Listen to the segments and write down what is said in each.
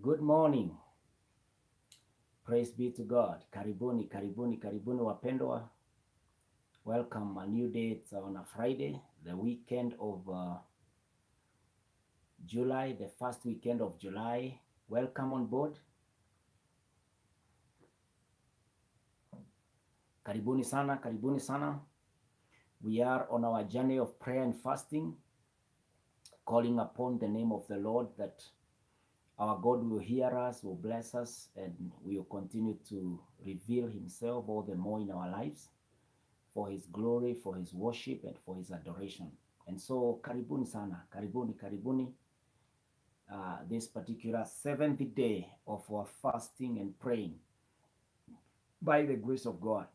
Good morning. Praise be to God. Karibuni, karibuni, karibuni wapendwa. Welcome. A new day. It's on a Friday, the weekend of July, the first weekend of July. Welcome on board. Karibuni sana, karibuni sana. We are on our journey of prayer and fasting, calling upon the name of the Lord that our God will hear us, will bless us, and will continue to reveal himself all the more in our lives, for his glory, for his worship, and for his adoration. And so, karibuni sana, karibuni, karibuni. This particular seventh day of our fasting and praying by the grace of God.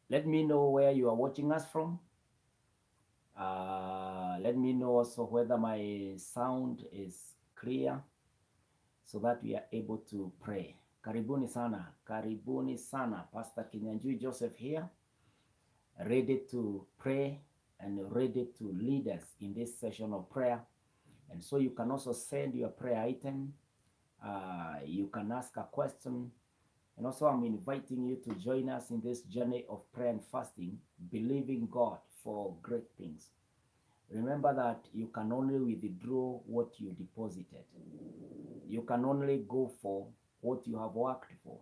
Let me know where you are watching us from. Let me know also whether my sound is clear so that we are able to pray. Karibuni sana, karibuni sana. Pastor Kinyanjui Joseph here, ready to pray and ready to lead us in this session of prayer. And so you can also send your prayer item. You can ask a question. And also I'm inviting you to join us in this journey of prayer and fasting, believing God for great things. Remember that you can only withdraw what you deposited. You can only go for what you have worked for.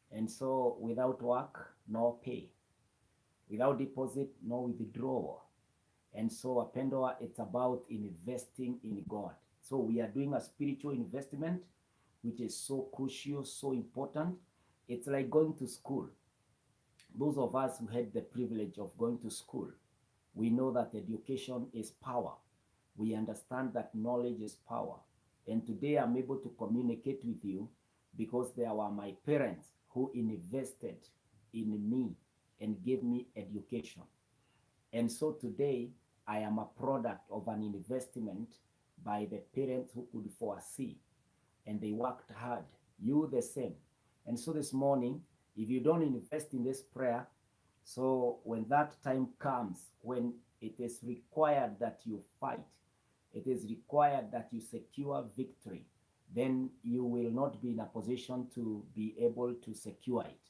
And so without work, no pay. Without deposit, no withdrawal. And so, wapendwa, it's about investing in God. So we are doing a spiritual investment, which is so crucial, so important. It's like going to school. Those of us who had the privilege of going to school, we know that education is power. We understand that knowledge is power. And today I'm able to communicate with you because they were my parents who invested in me and gave me education. And so today I am a product of an investment by the parents who could foresee, and they worked hard. You the same. And so this morning, if you don't invest in this prayer, so when that time comes, when it is required that you fight, it is required that you secure victory, then you will not be in a position to be able to secure it.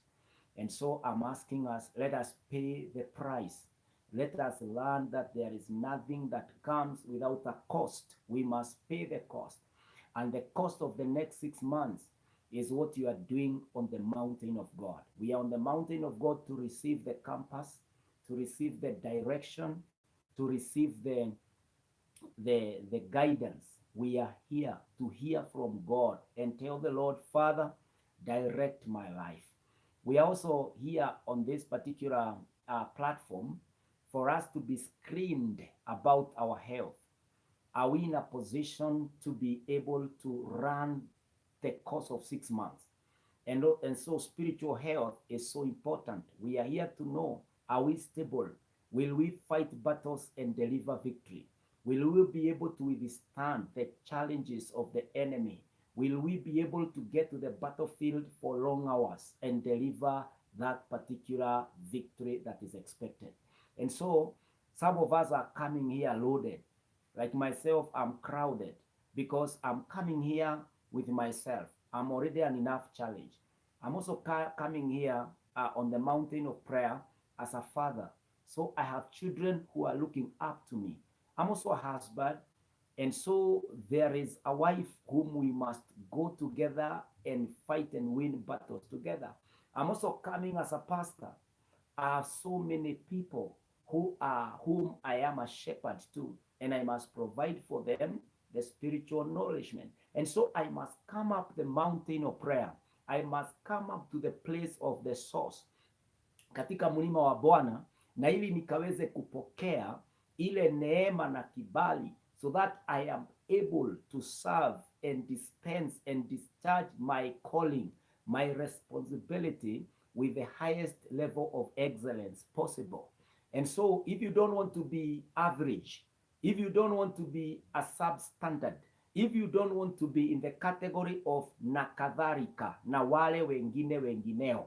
And so I'm asking us, let us pay the price. Let us learn that there is nothing that comes without a cost. We must pay the cost. And the cost of the next 6 months is what you are doing on the mountain of God. We are on the mountain of God to receive the compass, to receive the direction, to receive the guidance. We are here to hear from God and tell the Lord, Father, direct my life. We are also here on this particular platform for us to be screened about our health. Are we in a position to be able to run the course of 6 months? And so spiritual health is so important. We are here to know, are we stable? Will we fight battles and deliver victory? Will we be able to withstand the challenges of the enemy? Will we be able to get to the battlefield for long hours and deliver that particular victory that is expected? And so some of us are coming here loaded. Like myself, I'm crowded because I'm coming here with myself. I'm already an enough challenge. I'm also coming here on the mountain of prayer as a father. So I have children who are looking up to me. I'm also a husband. And so there is a wife whom we must go together and fight and win battles together. I'm also coming as a pastor. I have so many people whom I am a shepherd to, and I must provide for them the spiritual nourishment. And so I must come up the mountain of prayer. I must come up to the place of the source, katika mlima wa Bwana, na ili nikaweze kupokea ile neema na kibali, so that I am able to serve and dispense and discharge my calling, my responsibility with the highest level of excellence possible. And so if you don't want to be average, if you don't want to be a substandard, if you don't want to be in the category of nakadhalika na wale wengine wengineo,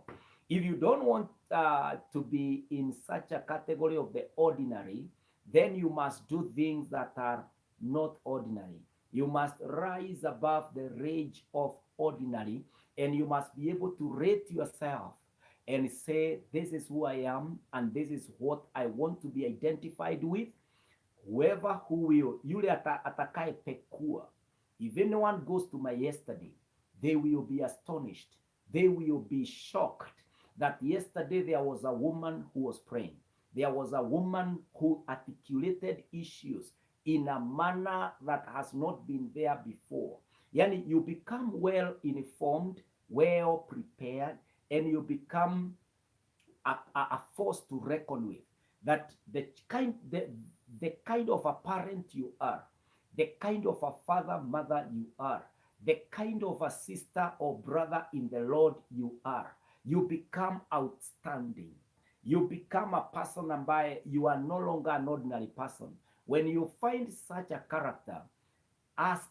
if you don't want to be in such a category of the ordinary, then you must do things that are not ordinary. You must rise above the rage of ordinary, and you must be able to rate yourself and say, this is who I am, and this is what I want to be identified with. Whoever who will, yule atakaye pekua. If anyone goes to my yesterday, they will be astonished. They will be shocked that yesterday there was a woman who was praying. There was a woman who articulated issues in a manner that has not been there before. Yani, you become well informed, well prepared, and you become a force to reckon with. That the kind of a parent you are, the kind of a father, mother you are, the kind of a sister or brother in the Lord you are, you become outstanding. You become a person ambaye you are no longer an ordinary person. When you find such a character, ask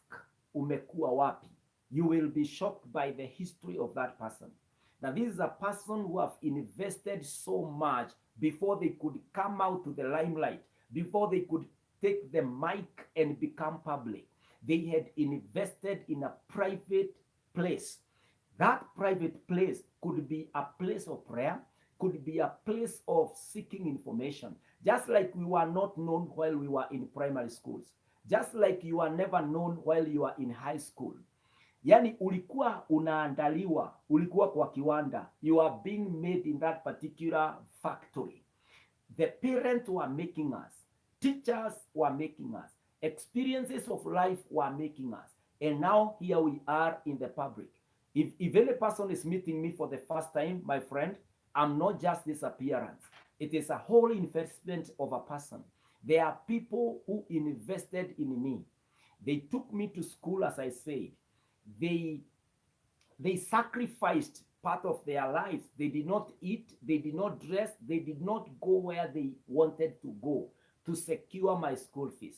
umekuwa wapi. You will be shocked by the history of that person. Now, this is a person who have invested so much before they could come out to the limelight, before they could take the mic and become public. They had invested in a private place. That private place could be a place of prayer, could be a place of seeking information. Just like we were not known while we were in primary schools. Just like you are never known while you are in high school. Yani ulikuwa unaandaliwa, ulikuwa kwa kiwanda. You are being made in that particular factory. The parents were making us. Teachers were making us. Experiences of life were making us. And now here we are in the public. If any person is meeting me for the first time, my friend, I'm not just this appearance. It is a whole investment of a person. There are people who invested in me. They took me to school, as I said. They sacrificed part of their lives. They did not eat, they did not dress, they did not go where they wanted to go to secure my school fees.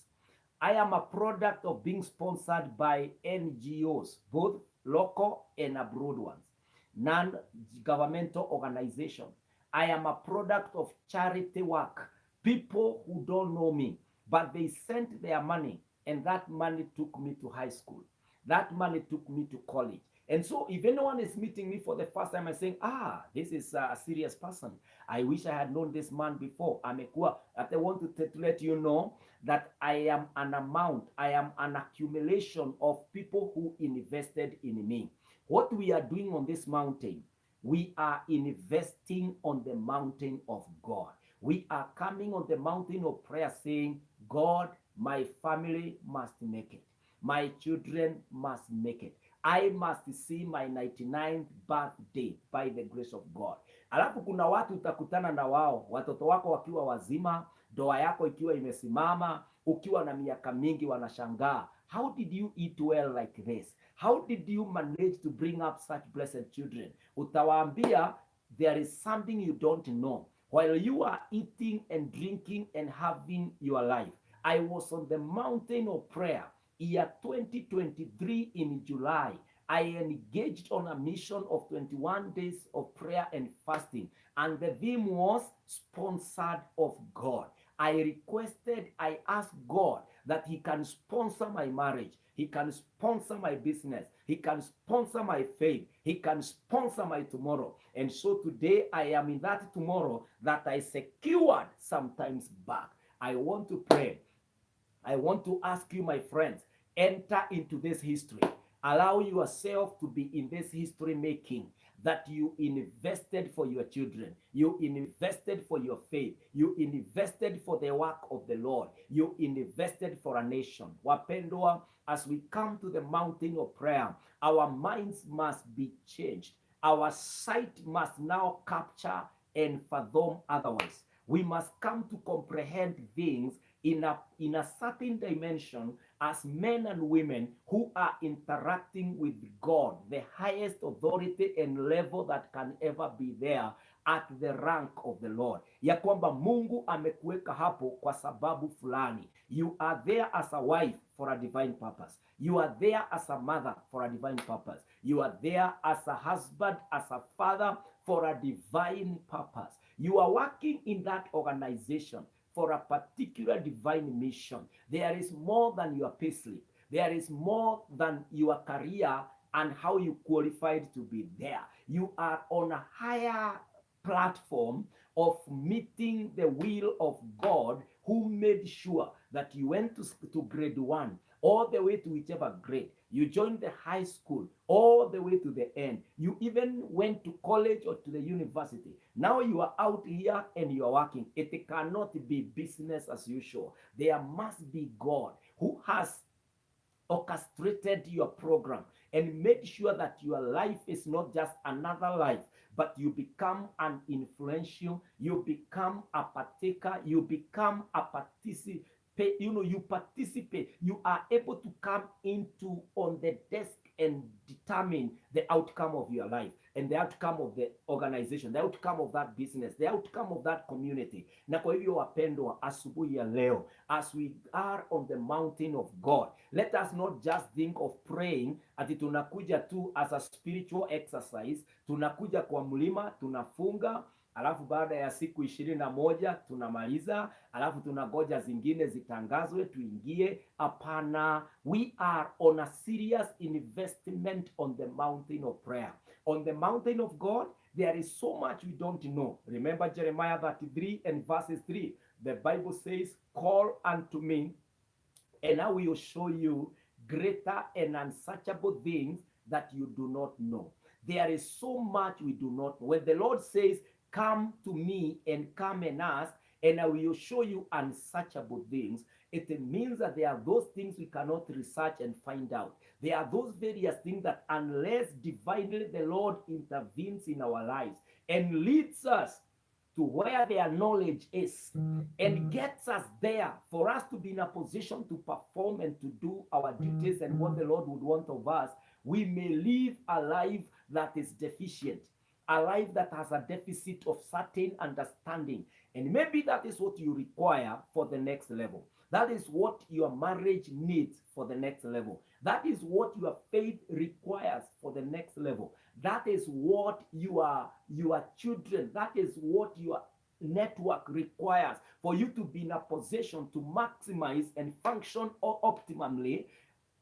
I am a product of being sponsored by NGOs, both local and abroad ones, non-governmental organizations. I am a product of charity work. People who don't know me, but they sent their money, and that money took me to high school. That money took me to college. And so if anyone is meeting me for the first time and saying, this is a serious person, I wish I had known this man before. I want to let you know that I am an amount, I am an accumulation of people who invested in me. What we are doing on this mountain, we are investing on the mountain of God. We are coming on the mountain of prayer saying, God, my family must make it. My children must make it. I must see my 99th birthday by the grace of God. Alafu kuna watu utakutana na wao, watoto wako wakiwa wazima, ndoa yako ikiwa imesimama, ukiwa na miaka mingi, wanashangaa. How did you eat well like this? How did you manage to bring up such blessed children? Utawaambia, there is something you don't know. While you are eating and drinking and having your life, I was on the mountain of prayer. Year 2023 in July, I engaged on a mission of 21 days of prayer and fasting, and the theme was sponsored of God. I asked God that He can sponsor my marriage, He can sponsor my business, He can sponsor my faith, He can sponsor my tomorrow. And so today I am in that tomorrow that I secured sometimes back. I want to pray. I want to ask you, my friends, enter into this history. Allow yourself to be in this history making, that you invested for your children. You invested for your faith. You invested for the work of the Lord. You invested for a nation. Wapendwa, as we come to the mountain of prayer, our minds must be changed. Our sight must now capture and fathom otherwise. We must come to comprehend things in a certain dimension as men and women who are interacting with God, the highest authority and level that can ever be there at the rank of the Lord. Ya kwamba Mungu amekuweka hapo kwa sababu fulani. You are there as a wife for a divine purpose. You are there as a mother for a divine purpose. You are there as a husband, as a father for a divine purpose. You are working in that organization for a particular divine mission. There is more than your payslip. There is more than your career and how you qualified to be there. You are on a higher platform of meeting the will of God, who made sure that you went to grade 1 all the way to whichever grade. You joined the high school all the way to the end. You even went to college or to the university. Now you are out here and you are working. It cannot be business as usual. There must be God who has orchestrated your program and made sure that your life is not just another life, but you become an influential, you become a partaker, you become a participant. You participate, you are able to come into on the desk and determine the outcome of your life and the outcome of the organization, the outcome of that business, the outcome of that community. Na kwa hivyo wapendwa, asubuhi ya leo, as we are on the mountain of God, let us not just think of praying ati tunakuja tu as a spiritual exercise, tunakuja kwa mlima, tunafunga, alafu baada ya siku 21 tunamaliza, alafu tunagoja zingine zitangazwe tuingie. Hapana, we are on a serious investment on the mountain of prayer. On the mountain of God, there is so much we don't know. Remember Jeremiah 33 and verses 3. The Bible says, call unto me, and I will show you greater and unsearchable things that you do not know. There is so much we do not know. When the Lord says, come to me and come and ask, and I will show you unsearchable things, it means that there are those things we cannot research and find out. There are those various things that unless divinely the Lord intervenes in our lives and leads us to where their knowledge is and gets us there for us to be in a position to perform and to do our duties and what the Lord would want of us, we may live a life that is deficient, a life that has a deficit of certain understanding. And maybe that is what you require for the next level. That is what your marriage needs for the next level. That is what your faith requires for the next level. That is what your children, that is what your network requires for you to be in a position to maximize and function optimally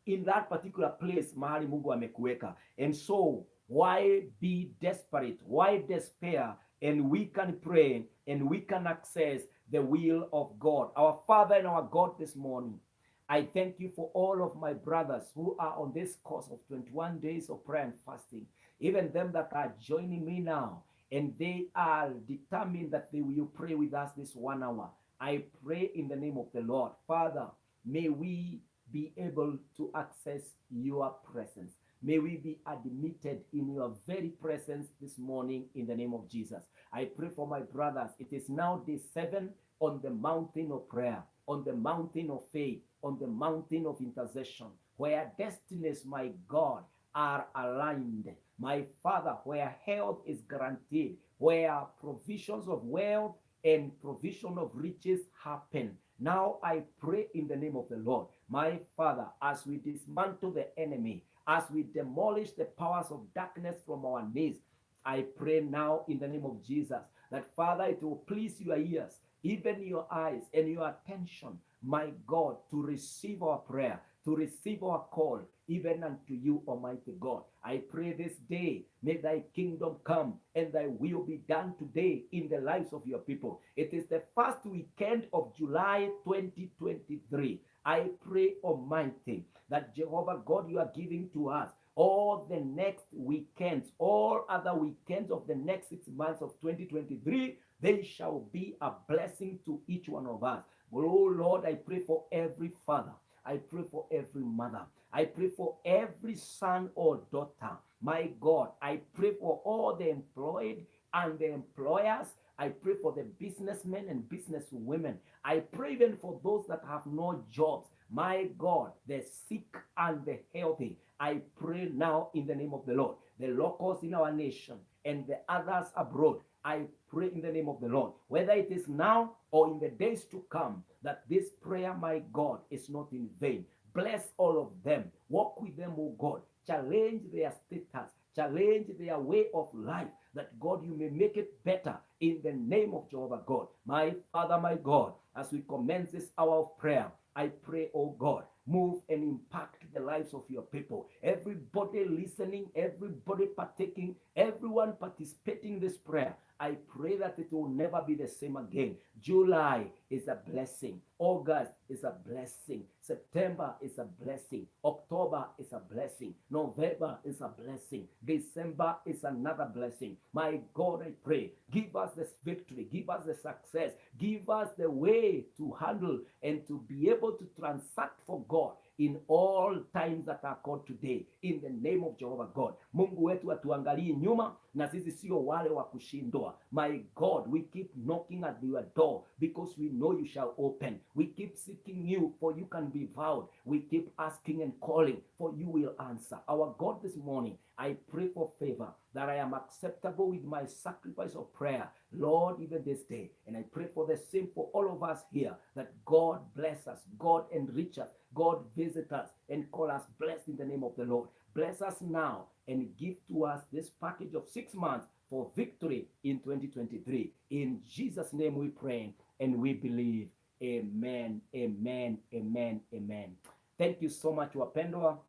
in that particular place mahali Mungu amekuweka. And so why be desperate? Why despair? And we can pray and we can access the will of God. Our Father and our God, this morning, I thank you for all of my brothers who are on this course of 21 days of prayer and fasting, even them that are joining me now, and they are determined that they will pray with us this 1 hour. I pray in the name of the Lord. Father, may we be able to access your presence. May we be admitted in your very presence this morning in the name of Jesus. I pray for my brothers. It is now day 7 on the mountain of prayer, on the mountain of faith, on the mountain of intercession, where destinies, my God, are aligned. My Father, where health is guaranteed, where provisions of wealth and provision of riches happen. Now I pray in the name of the Lord. My Father, as we dismantle the enemy, as we demolish the powers of darkness from our knees, I pray now in the name of Jesus that, Father, it will please your ears, even your eyes and your attention, my God, to receive our prayer, to receive our call, even unto you, Almighty God. I pray this day, may thy kingdom come and thy will be done today in the lives of your people. It is the first weekend of July 2023. I pray, Almighty, that Jehovah God, you are giving to us all the next weekends, all other weekends of the next 6 months of 2023, they shall be a blessing to each one of us. Oh Lord, I pray for every father. I pray for every mother. I pray for every son or daughter. My God, I pray for all the employed and the employers. I pray for the businessmen and businesswomen. I pray even for those that have no jobs. My God, the sick and the healthy. I pray now in the name of the Lord. The locals in our nation and the others abroad, I pray in the name of the Lord, whether it is now or in the days to come, that this prayer, my God, is not in vain. Bless all of them. Walk with them, oh God. Challenge their status. Challenge their way of life, that God, you may make it better in the name of Jehovah God. My Father, my God, as we commence this hour of prayer, I pray, oh God, move and impact the lives of your people. Everybody listening, everybody partaking, everyone participating in this prayer, I pray that it will never be the same again. July is a blessing. August is a blessing. September is a blessing. October is a blessing. November is a blessing. December is another blessing. My God, I pray, give us this victory, give us the success, give us the way to handle and to be able to transact for God in all times that are called today, in the name of Jehovah God. Mungu wetu atuangalie nyuma, na sisi sio wale wa kushindwa. My God, we keep knocking at your door because we know you shall open. We keep seeking you, for you can be vowed. We keep asking and calling, for you will answer. Our God, this morning, I pray for favor, that I am acceptable with my sacrifice of prayer, Lord, even this day. And I pray for the same for all of us here, that God bless us, God enrich us, God visit us, and call us blessed in the name of the Lord. Bless us now and give to us this package of 6 months for victory in 2023. In Jesus' name we pray and we believe. Amen, amen, amen, amen. Thank you so much, wapendwa,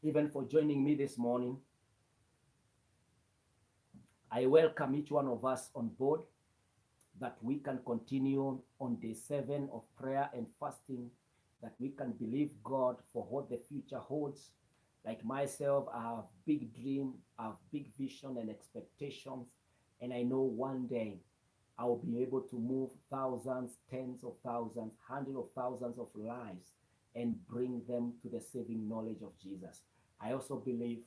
even for joining me this morning. I welcome each one of us on board, that we can continue on day 7 of prayer and fasting, that we can believe God for what the future holds. Like myself, I have big dream, I have big vision and expectations, and I know one day I will be able to move thousands, tens of thousands, hundreds of thousands of lives and bring them to the saving knowledge of Jesus. I also believe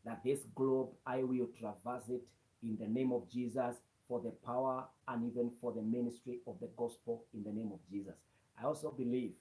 that this globe, I will traverse it in the name of Jesus, for the power and even for the ministry of the gospel in the name of Jesus. I also believe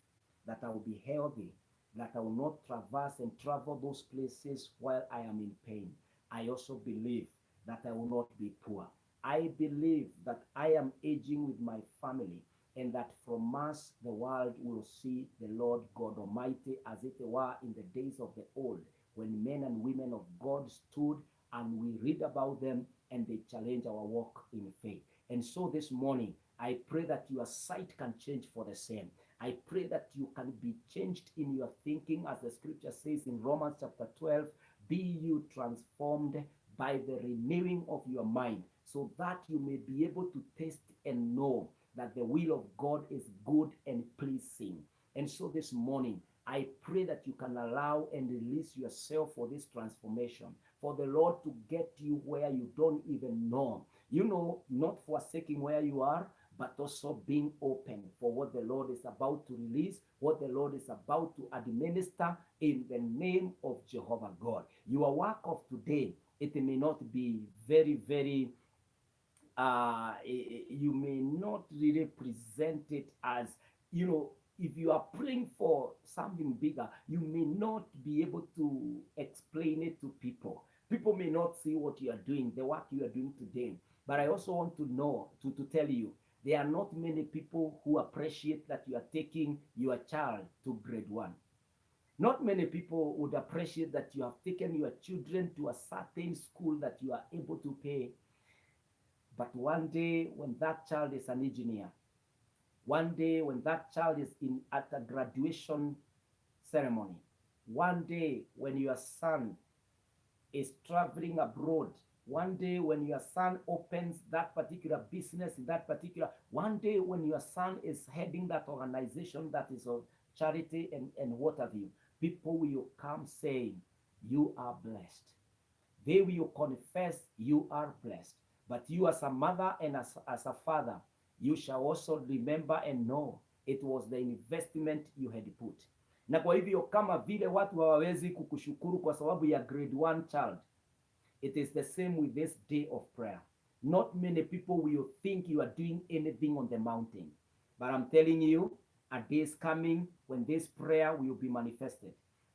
that I will be healthy, that I will not traverse and travel those places while I am in pain. I also believe that I will not be poor. I believe that I am aging with my family, and that from us the world will see the Lord God Almighty as it were in the days of the old, when men and women of God stood and we read about them and they challenge our walk in faith. And so this morning, I pray that your sight can change for the same. I pray that you can be changed in your thinking, as the scripture says in Romans chapter 12, be you transformed by the renewing of your mind, so that you may be able to taste and know that the will of God is good and pleasing. And so this morning, I pray that you can allow and release yourself for this transformation, for the Lord to get you where you don't even know. You know, not forsaking where you are, but also being open for what the Lord is about to release, what the Lord is about to administer in the name of Jehovah God. Your work of today, it may not be very, very, you may not really present it as, you know, if you are praying for something bigger, you may not be able to explain it to people. People may not see what you are doing, the work you are doing today. But I also want to know, to tell you, there are not many people who appreciate that you are taking your child to grade 1. Not many people would appreciate that you have taken your children to a certain school that you are able to pay. But one day when that child is an engineer, one day when that child is at a graduation ceremony, one day when your son is traveling abroad, one day when your son opens that particular business, one day when your son is heading that organization that is of charity and what have you, people will come saying, you are blessed. They will confess you are blessed. But you as a mother and as a father, you shall also remember and know it was the investment you had put. Na kwa hivyo kama vile watu hawawezi kukushukuru kwa sababu ya grade 1 child, it is the same with this day of prayer. Not many people will think you are doing anything on the mountain. But I'm telling you, a day is coming when this prayer will be manifested.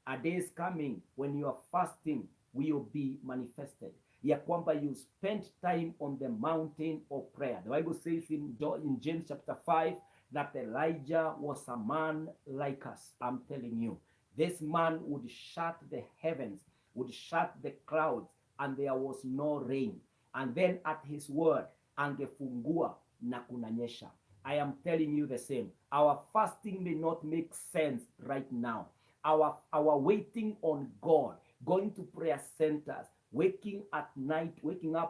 A day is coming when your fasting will be manifested. Ya kwamba you spent time on the mountain of prayer. The Bible says in James chapter 5 that Elijah was a man like us. I'm telling you, this man would shut the heavens, would shut the clouds, and there was no rain. And then at his word, angefungua na kunanyesha. I am telling you the same. Our fasting may not make sense right now. Our waiting on God, going to prayer centers, waking up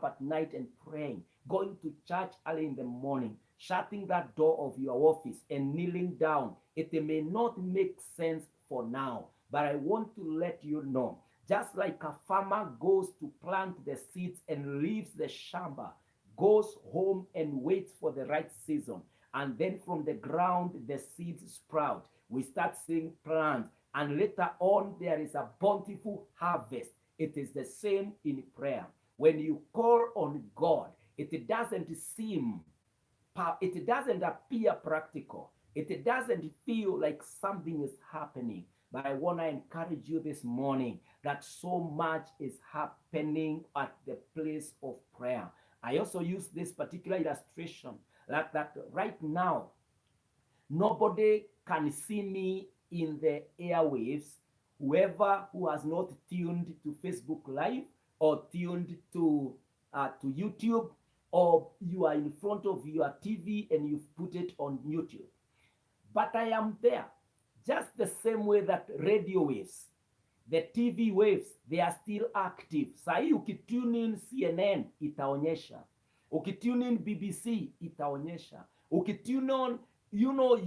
at night and praying, going to church early in the morning, shutting that door of your office and kneeling down. It may not make sense for now, but I want to let you know, just like a farmer goes to plant the seeds and leaves the shamba, goes home and waits for the right season, and then from the ground the seeds sprout, we start seeing plants, and later on there is a bountiful harvest. It is the same in prayer. When you call on God, it doesn't seem, it doesn't appear practical. It doesn't feel like something is happening. But I want to encourage you this morning that so much is happening at the place of prayer. I also use this particular illustration like that right now, nobody can see me in the airwaves. Whoever who has not tuned to Facebook Live or tuned to YouTube, or you are in front of your TV and you've put it on YouTube. But I am there, just the same way that radio waves, the TV waves, they are still active. Sahi ukitune in CNN itaonyesha, ukitune in BBC itaonyesha, ukitune on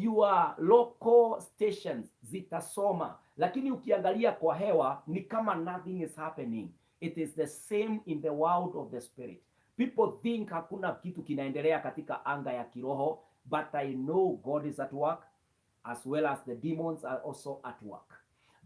your local stations zitasoma, lakini ukiangalia kwa hewa ni kama nothing is happening. It is the same in the world of the spirit. People think hakuna kitu kinaendelea katika anga ya kiroho, but I know God is at work, as well as the demons are also at work.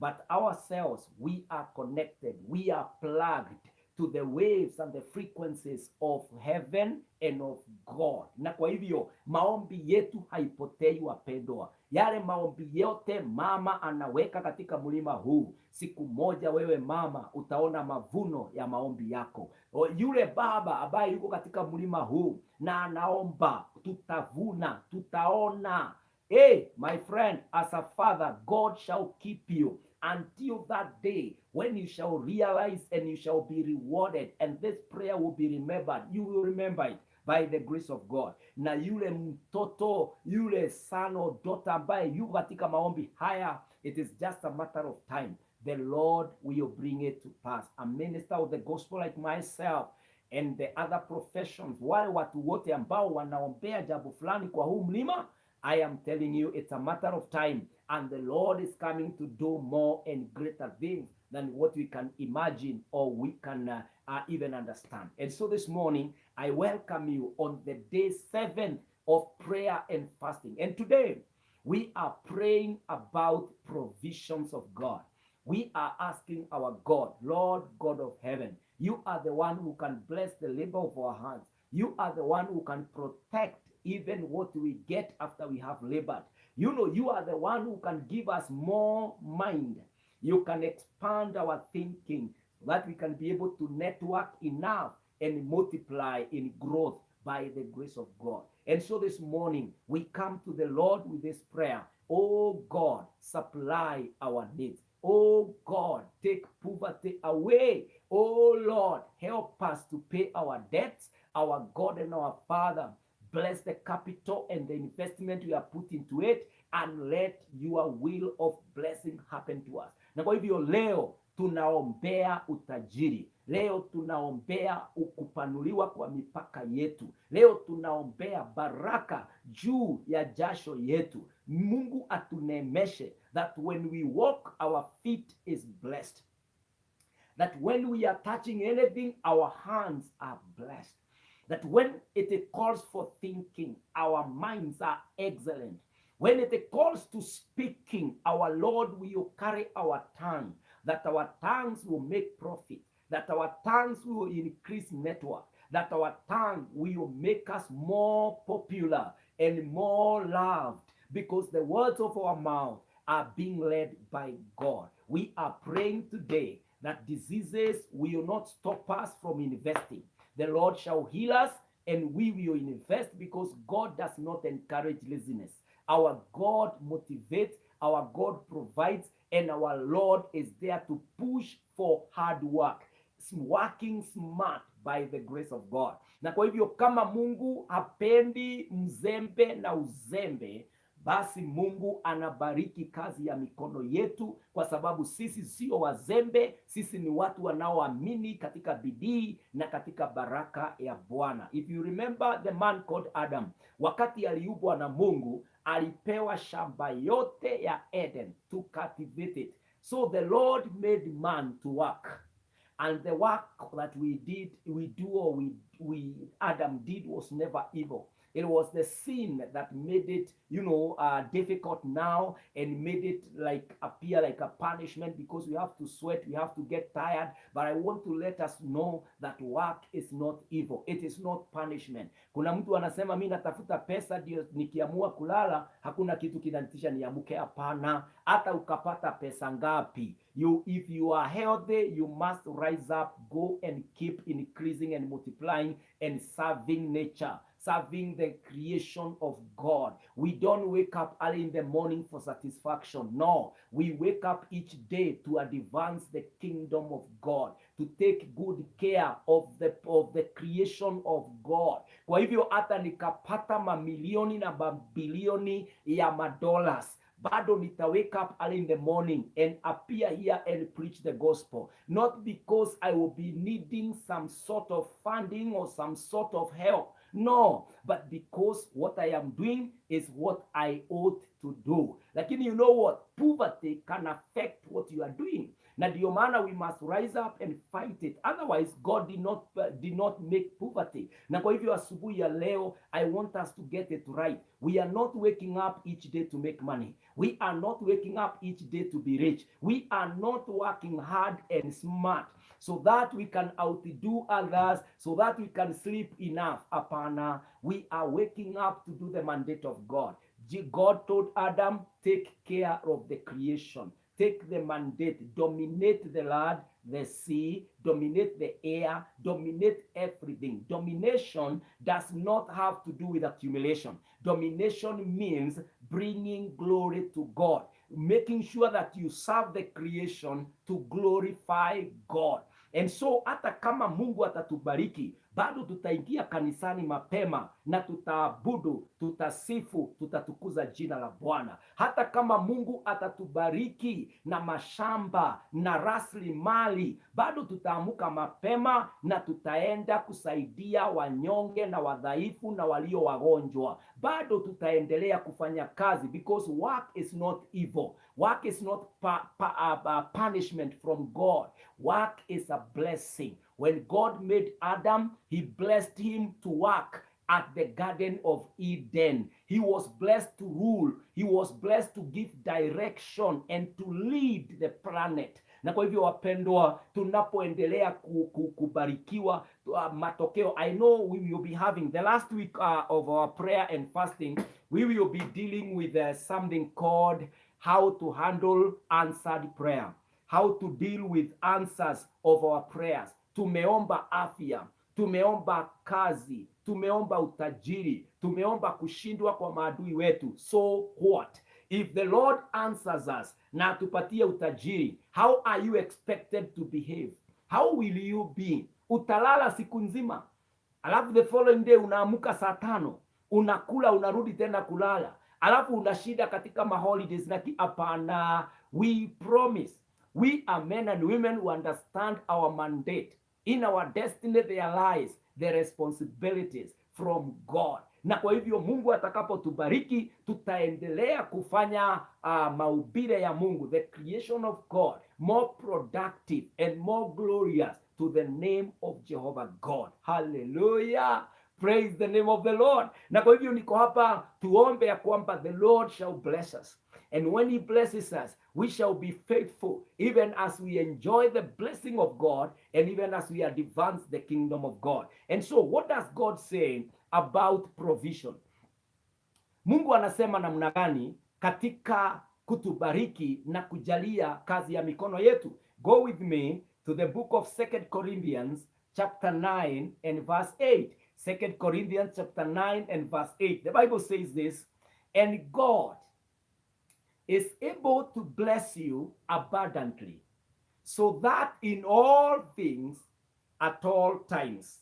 But ourselves, we are connected, we are plugged to the waves and the frequencies of heaven and of God. Na kwa hivyo maombi yetu haipotei wapendwa. Yale maombi yote mama anaweka katika mlima huu, siku moja wewe mama utaona mavuno ya maombi yako. Yule baba ambaye yuko katika mlima huu na anaomba, tutavuna, tutaona. Hey, my friend, as a father, God shall keep you until that day when you shall realize and you shall be rewarded, and this prayer will be remembered. You will remember it by the grace of God. Na yule mtoto, yule son or daughter ambaye yuko katika maombi haya, it is just a matter of time. The Lord will bring it to pass. A minister of the gospel like myself and the other professions, wale watu wote ambao wanaombea jambo fulani kwa huu mlima, I am telling you, it's a matter of time, and the Lord is coming to do more and greater things than what we can imagine or we can even understand. And so this morning, I welcome you on the day 7 of prayer and fasting. And today, we are praying about provisions of God. We are asking our God, Lord God of heaven, you are the one who can bless the labor of our hands. You are the one who can protect even what we get after we have labored. You are the one who can give us more mind. You can expand our thinking so that we can be able to network enough and multiply in growth by the grace of God. And so this morning, we come to the Lord with this prayer. Oh God, supply our needs. Oh God, take poverty away. Oh Lord, help us to pay our debts, our God and our Father. Bless the capital and the investment we are put into it, and let your will of blessing happen to us. Na kwa hivyo leo tunaombea utajiri. Leo tunaombea kupanuliwa kwa mipaka yetu. Leo tunaombea baraka juu ya jasho yetu. Mungu atunemeshe that when we walk, our feet is blessed. That when we are touching anything, our hands are blessed. That when it calls for thinking, our minds are excellent. When it calls to speaking, our Lord will carry our tongue, that our tongues will make profit, that our tongues will increase network, that our tongue will make us more popular and more loved, because the words of our mouth are being led by God. We are praying today that diseases will not stop us from investing. The Lord shall heal us, and we will invest, because God does not encourage laziness. Our God motivates, our God provides, and our Lord is there to push for hard work. working smart by the grace of God. Na kwa hivyo kama Mungu hapendi mzembe na uzembe, basi Mungu anabariki kazi ya mikono yetu, kwa sababu sisi sio wazembe, sisi ni watu wanaoamini katika bidii na katika baraka ya Bwana. If you remember the man called Adam, wakati aliumbwa na Mungu, alipewa shamba yote ya Eden to cultivate it. So the Lord made man to work. And the work that Adam did was never evil. It was the sin that made it, difficult now, and made it like appear like a punishment, because we have to sweat, we have to get tired. But I want to let us know that work is not evil. It is not punishment. Kuna mtu anasema mimi natafuta pesa ndio nikiamua kulala hakuna kitu kinanitisha niamuke. Hapana, hata ukapata pesa ngapi, if you are healthy, you must rise up, go and keep increasing and multiplying and serving nature, serving the creation of God. We don't wake up early in the morning for satisfaction. No, we wake up each day to advance the kingdom of God, to take good care of the creation of God. Kwa hivyo hata nikapata mamilioni na mabilioni ya madollars, bado nita wake up early in the morning and appear here and preach the gospel. Not because I will be needing some sort of funding or some sort of help. No, but because what I am doing is what I ought to do. Lakini you know what? Poverty can affect what you are doing. Na ndio maana we must rise up and fight it. Otherwise, God did not make poverty. Na kwa hivyo asubuhi ya leo, I want us to get it right. We are not waking up each day to make money. We are not waking up each day to be rich. We are not working hard and smart so that we can outdo others, so that we can sleep enough. Apana, we are waking up to do the mandate of God. God told Adam, take care of the creation. Take the mandate, dominate the land, the sea, dominate the air, dominate everything. Domination does not have to do with accumulation. Domination means bringing glory to God, making sure that you serve the creation to glorify God. And so hata kama Mungu atatubariki, bado tutaingia kanisani mapema na tutaabudu, tutasifu, tutatukuza jina la Bwana. Hata kama Mungu atatubariki na mashamba na rasilimali, bado tutaamuka mapema na tutaenda kusaidia wanyonge na wadhaifu na walio wagonjwa. Bado tutaendelea kufanya kazi, because work is not evil. Work is not punishment from God. Work is a blessing. When God made Adam, he blessed him to work at the Garden of Eden. He was blessed to rule. He was blessed to give direction and to lead the planet. Na kwa hivyo wapendwa, tunapoendelea kubarikiwa matokeo, I know we will be having the last week of our prayer and fasting, we will be dealing with something called how to handle answered prayer, how to deal with answers of our prayers. Tumeomba afya, tumeomba kazi, tumeomba utajiri, tumeomba kushindwa kwa maadui wetu. So what? If the Lord answers us na tupatie utajiri, how are you expected to behave? How will you be? Utalala siku nzima, alafu the following day unaamuka saa 5, unakula, unarudi tena kulala, alafu unashida katika maholidays na hapana. We promise, we are men and women who understand our mandate. In our destiny there lies the responsibilities from God. Na kwa hivyo Mungu atakapotubariki, tutaendelea kufanya mahubiri ya Mungu, the creation of God, more productive and more glorious to the name of Jehovah God. Hallelujah. Praise the name of the Lord. Na kwa hivyo niko hapa tuombe ya kwamba the Lord shall bless us. And when he blesses us, we shall be faithful, even as we enjoy the blessing of God and even as we advance the kingdom of God. And so what does God say about provision? Mungu anasema namna gani katika kutubariki na kujalia kazi ya mikono yetu? Go with me to the book of 2 Corinthians chapter 9 and verse 8. 2 Corinthians chapter 9 and verse 8. The Bible says this, and God is able to bless you abundantly, so that in all things at all times,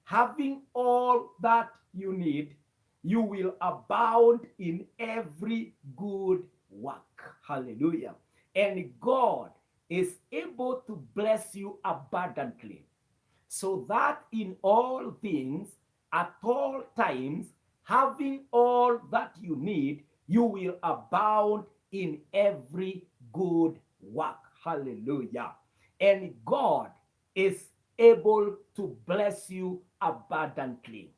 having all that you need, you will abound in every good work. Hallelujah. And God is able to bless you abundantly, so that in all things, at all times, having all that you need, you will abound in every good work. Hallelujah. And God is able to bless you abundantly.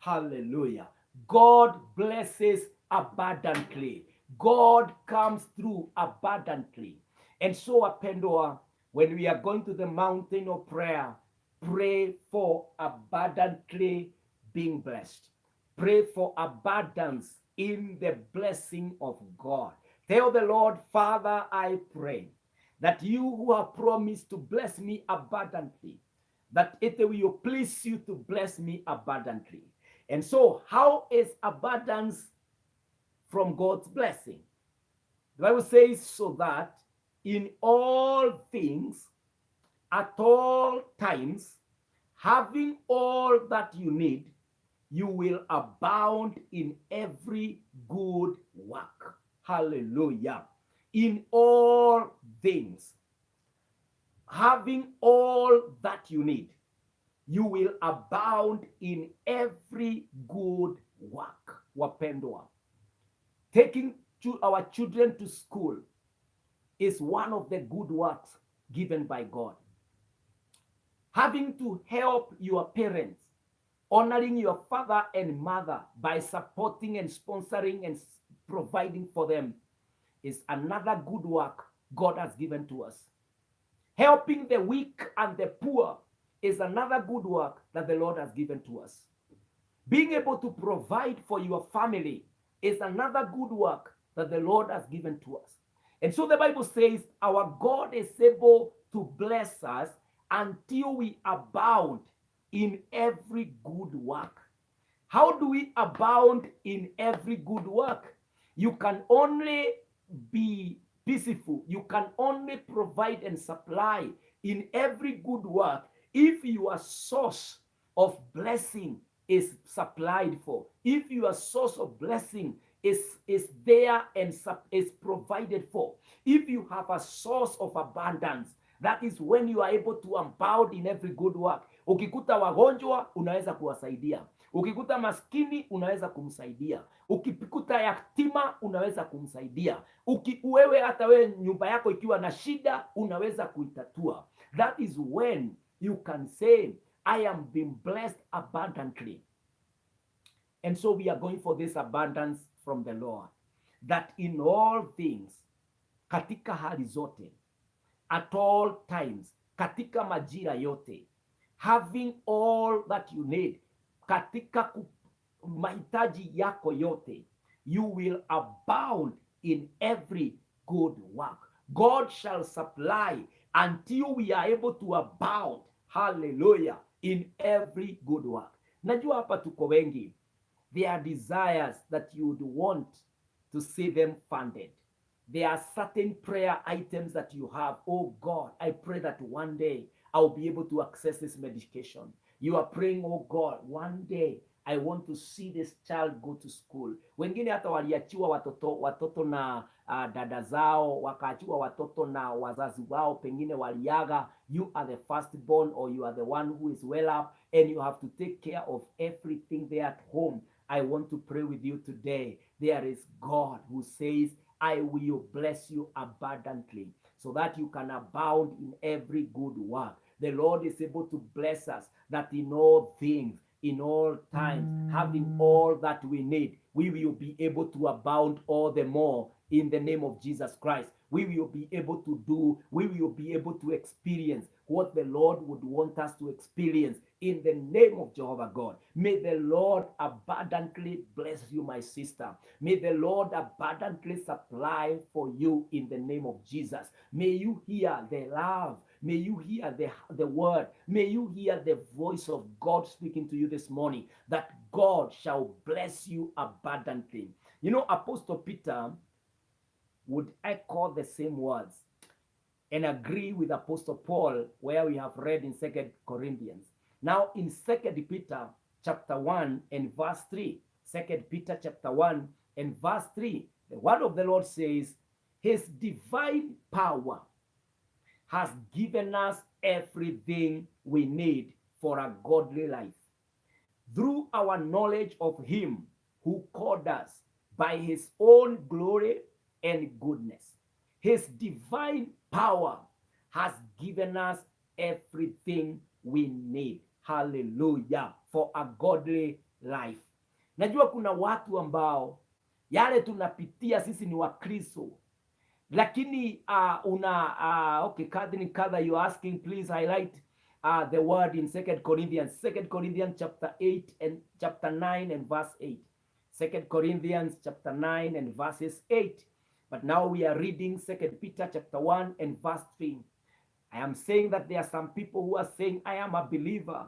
Hallelujah. God blesses abundantly. God comes through abundantly. And so, wapendwa, when we are going to the mountain of prayer, pray for abundantly being blessed. Pray for abundance in the blessing of God. Tell the Lord, Father, I pray that you who have promised to bless me abundantly, that it will please you to bless me abundantly. And so, how is abundance from God's blessing? The Bible says, so that in all things, at all times, having all that you need, you will abound in every good work. Hallelujah. In all things, having all that you need, you will abound in every good work. Wapendwa, taking our children to school is one of the good works given by God. Having to help your parents, honoring your father and mother by supporting and sponsoring and providing for them is another good work God has given to us. Helping the weak and the poor is another good work that the Lord has given to us. Being able to provide for your family is another good work that the Lord has given to us. And so the Bible says our God is able to bless us until we abound in every good work. How do we abound in every good work? You can only be peaceful. You can only provide and supply in every good work if your source of blessing is supplied for. If your source of blessing is there and is provided for. If you have a source of abundance, that is when you are able to abound in every good work. Ukikuta wagonjwa, unaweza kuwasaidia. Ukikuta maskini, unaweza kumsaidia. Ukikuta yatima, unaweza kumsaidia. Wewe hata wewe nyumba yako ikiwa na shida, unaweza kuitatua. That is when you can say, I am being blessed abundantly. And so we are going for this abundance from the Lord. That in all things, katika hali zote, at all times, katika majira yote, having all that you need, katika mahitaji yako yote, you will abound in every good work. God shall supply until we are able to abound, hallelujah, in every good work. Najua hapa tuko wengi, there are desires that you would want to see them funded. There are certain prayer items that you have. Oh God, I pray that one day I'll be able to access this medication. You are praying, oh God, one day I want to see this child go to school. Wengine hata waliachiwa watoto na dada zao, wakaachiwa watoto na wazazi wao, pengine waliaga. You are the firstborn, or you are the one who is well up, and you have to take care of everything there at home. I want to pray with you today. There is God who says, I will bless you abundantly so that you can abound in every good work. The Lord is able to bless us that in all things, in all times, having all that we need, we will be able to abound all the more in the name of Jesus Christ. We will be able to do, we will be able to experience what the Lord would want us to experience in the name of Jehovah God. May the Lord abundantly bless you, my sister. May the Lord abundantly supply for you in the name of Jesus. May you hear the love. May you hear the word. May you hear the voice of God speaking to you this morning, that God shall bless you abundantly. You know, Apostle Peter would echo the same words. and agree with Apostle Paul where we have read in 2 Corinthians. Now in 2 Peter chapter 1 and verse 3, 2 Peter chapter 1 and verse 3, the word of the Lord says, his divine power has given us everything we need for a godly life, through our knowledge of him who called us by his own glory and goodness. His divine power has given us everything we need. Hallelujah. For a godly life. Najua kuna watu ambao yale tunapitia sisi ni Wakristo, lakini okay, Catherine, you're asking, please highlight the word in 2 Corinthians. 2 Corinthians chapter 8 and chapter 9 and verse 8. 2 Corinthians chapter 9 and verses 8. But now we are reading 2 Peter chapter 1 and verse 3. I am saying that there are some people who are saying, I am a believer,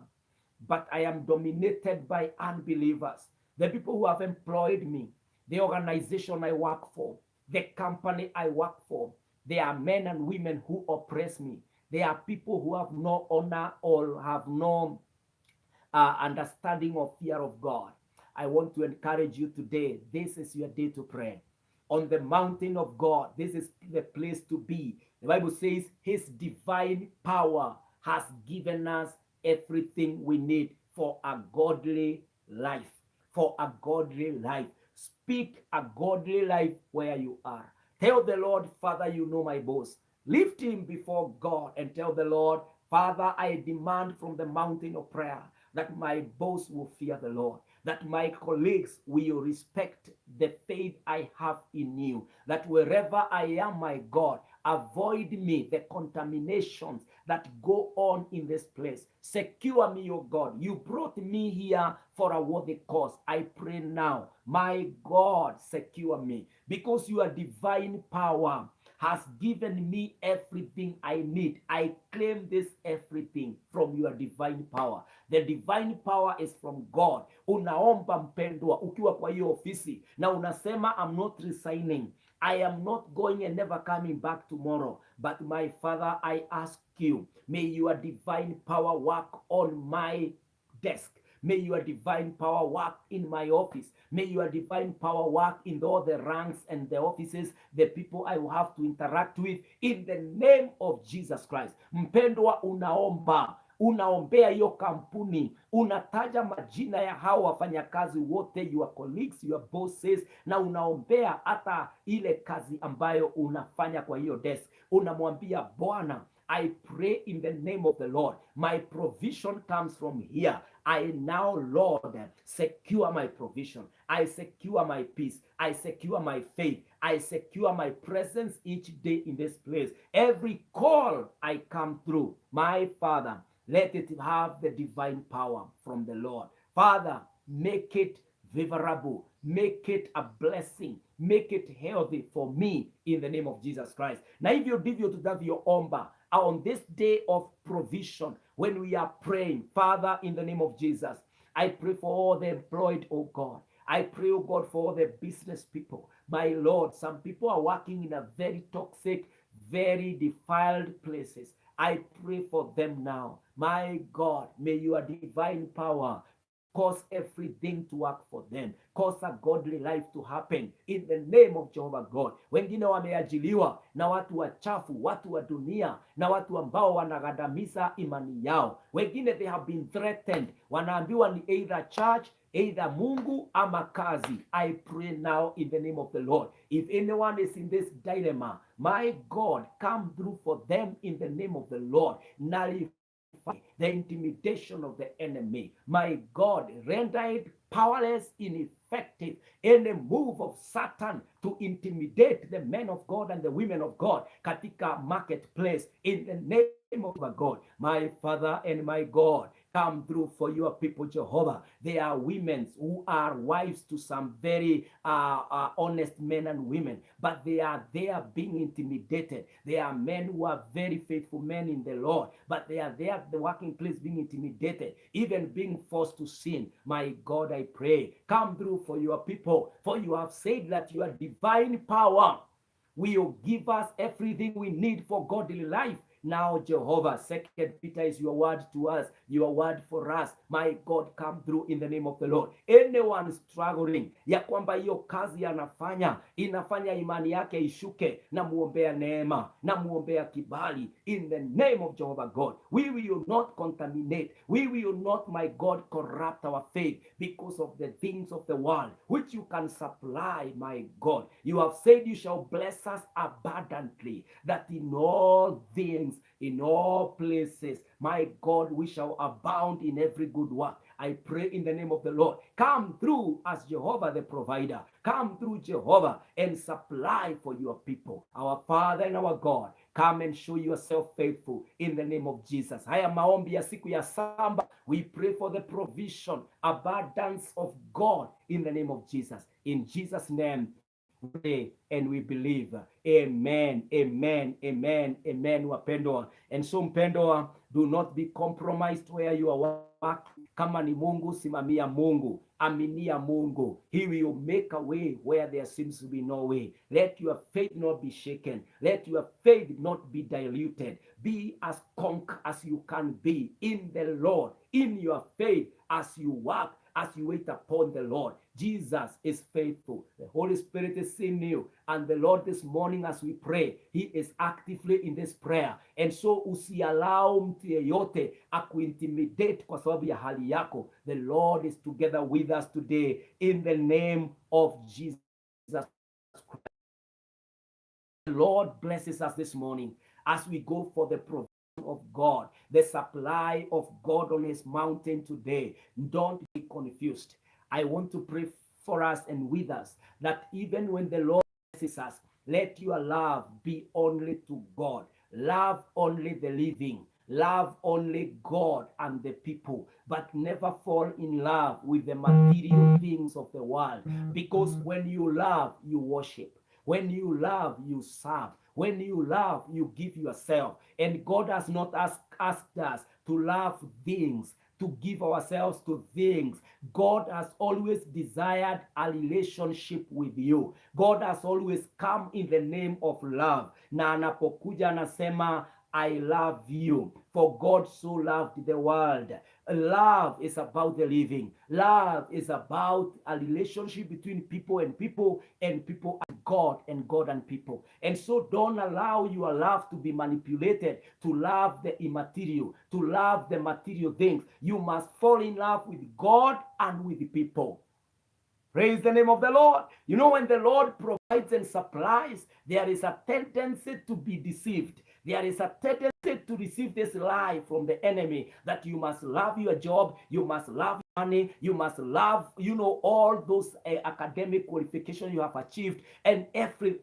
but I am dominated by unbelievers. The people who have employed me, the organization I work for, the company I work for, they are men and women who oppress me. They are people who have no honor or have no understanding or fear of God. I want to encourage you today. This is your day to pray. On the mountain of God, this is the place to be. The Bible says his divine power has given us everything we need for a godly life. For a godly life. Speak a godly life where you are. Tell the Lord, Father, you know my boss. Lift him before God and tell the Lord, Father, I demand from the mountain of prayer that my boss will fear the Lord, that my colleagues will respect the faith I have in you, that wherever I am, my God, avoid me the contaminations that go on in this place. Secure me, O God. You brought me here for a worthy cause. I pray now, my God, secure me, because your divine power has given me everything I need. I claim this everything from your divine power. The divine power is from God. Unaomba mpendwa ukiwa kwa hiyo ofisi na unasema, I'm not resigning. I am not going and never coming back tomorrow. But my Father, I ask you, may your divine power work on my desk. May your divine power work in my office. May your divine power work in all the ranks and the offices, the people I will have to interact with, in the name of Jesus Christ. Mpendwa, unaombea hiyo kampuni, unataja majina ya hao wafanyakazi wote, your colleagues, your bosses, na unaombea hata ile kazi ambayo unafanya kwa hiyo desk. Unamwambia Bwana, I pray in the name of the Lord. My provision comes from here. I now, Lord, secure my provision. I secure my peace. I secure my faith. I secure my presence each day in this place. Every call I come through, my Father, let it have the divine power from the Lord. Father, make it favorable. Make it a blessing. Make it healthy for me in the name of Jesus Christ. Na hivyo ndivyo tutavyoomba on this day of provision when we are praying. Father, in the name of Jesus, I pray for all the employed, oh God. I pray, oh God, for all the business people. My Lord, some people are working in a very toxic, very defiled places. I pray for them now. My God, may your divine power cause everything to work for them. Cause a godly life to happen in the name of Jehovah God. Wengine wameajiliwa na watu wachafu, watu wa dunia, na watu ambao wanagandamiza imani yao. Wengine they have been threatened. Wanaambiwa ni either church, either Mungu ama kazi. I pray now in the name of the Lord. If anyone is in this dilemma, my God, come through for them in the name of the Lord. Nullify the intimidation of the enemy. My God, render it powerless, ineffective. Any move of Satan to intimidate the men of God and the women of God katika marketplace, in the name of my God, my Father and my God, come through for your people, Jehovah. They are women who are wives to some very honest men and women, but they are being intimidated. They are men who are very faithful men in the Lord, but they are there at the working place being intimidated, even being forced to sin. My God, I pray, come through for your people, for you have said that your divine power will give us everything we need for godly life. Now, Jehovah, Second Peter is your word to us, your word for us. My God, come through in the name of the Lord. Anyone struggling ya kwamba hiyo kazi inafanya imani yake ishuke, na muombea neema, na muombea kibali in the name of Jehovah God. We will not contaminate, we will not, my God, corrupt our faith because of the things of the world which you can supply, my God. You have said you shall bless us abundantly, that in all things, in all places, my God, we shall abound in every good work. I pray in the name of the Lord. Come through as Jehovah the provider. Come through, Jehovah, and supply for your people. Our Father and our God, come and show yourself faithful in the name of Jesus. Haya maombi ya siku ya samba. We pray for the provision, abundance of God in the name of Jesus. In Jesus' name, we pray and we believe. Amen, amen, amen, amen, wapendwa. And so mpendwa, do not be compromised where you are working. Kama ni Mungu, simamia Mungu, aminia Mungu. He will make a way where there seems to be no way. Let your faith not be shaken. Let your faith not be diluted. Be as conk as you can be in the Lord, in your faith, as you work, as you wait upon the Lord. Jesus is faithful. The Holy Spirit is in you. And the Lord, this morning as we pray, He is actively in this prayer. And so usiallow mtu yeyote akuintimidate kwa sababu ya hali yako. The Lord is together with us today in the name of Jesus Christ. The Lord blesses us this morning as we go for the provision of God, the supply of God on His mountain today. Don't be confused. I want to pray for us and with us that even when the Lord blesses us, let your love be only to God. Love only the living. Love only God and the people, but never fall in love with the material things of the world. Because when you love, you worship. When you love, you serve. When you love, you give yourself. And God has not asked us to love things, to give ourselves to things. God has always desired a relationship with you. God has always come in the name of love. Na anapokuja anasema, I love you, for God so loved the world. Love is about the living. Love is about a relationship between people and people and God and God and people. And so don't allow your love to be manipulated to love the immaterial, to love the material things. You must fall in love with God and with the people. Praise the name of the Lord. You know, when the Lord provides and supplies, there is a tendency to be deceived. There is a tendency to receive this lie from the enemy that you must love your job, you must love money, you must love, all those academic qualifications you have achieved, and